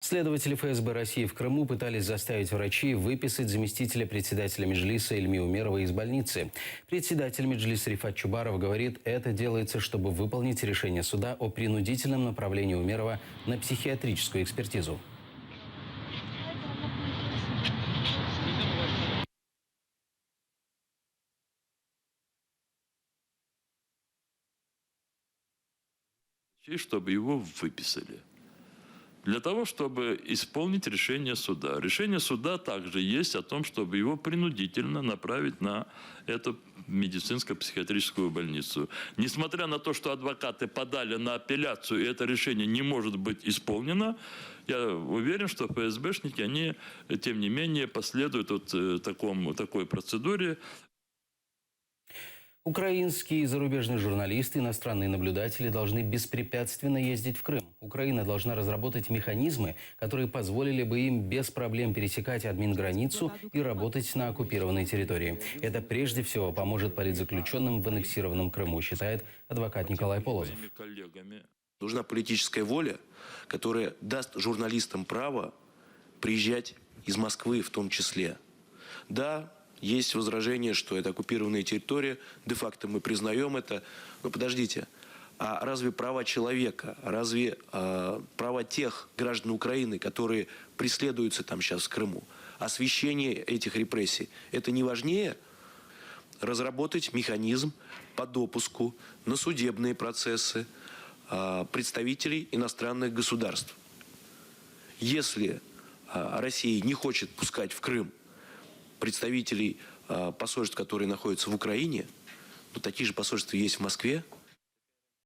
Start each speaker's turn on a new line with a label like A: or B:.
A: Следователи ФСБ России в Крыму пытались заставить врачей выписать заместителя председателя Меджлиса Ильми Умерова из больницы. Председатель Меджлиса Рифат Чубаров говорит, это делается, чтобы выполнить решение суда о принудительном направлении Умерова на психиатрическую экспертизу.
B: Чтобы его выписали. Для того, чтобы исполнить решение суда. Решение суда также есть о том, чтобы его принудительно направить на эту медицинско-психиатрическую больницу. Несмотря на то, что адвокаты подали на апелляцию, и это решение не может быть исполнено, я уверен, что ФСБшники, они, тем не менее, последуют такой процедуре.
A: Украинские и зарубежные журналисты, иностранные наблюдатели должны беспрепятственно ездить в Крым. Украина должна разработать механизмы, которые позволили бы им без проблем пересекать админграницу и работать на оккупированной территории. Это прежде всего поможет политзаключенным в аннексированном Крыму, считает адвокат Николай Полозов.
C: Нужна политическая воля, которая даст журналистам право приезжать из Москвы в том числе. Да, есть возражение, что это оккупированная территория, де-факто мы признаем это. Но подождите, а разве права человека, разве права тех граждан Украины, которые преследуются там сейчас в Крыму, освещение этих репрессий, это не важнее? Разработать механизм по допуску на судебные процессы представителей иностранных государств. Если Россия не хочет пускать в Крым представителей посольств, которые находятся в Украине, но такие же посольства есть в Москве,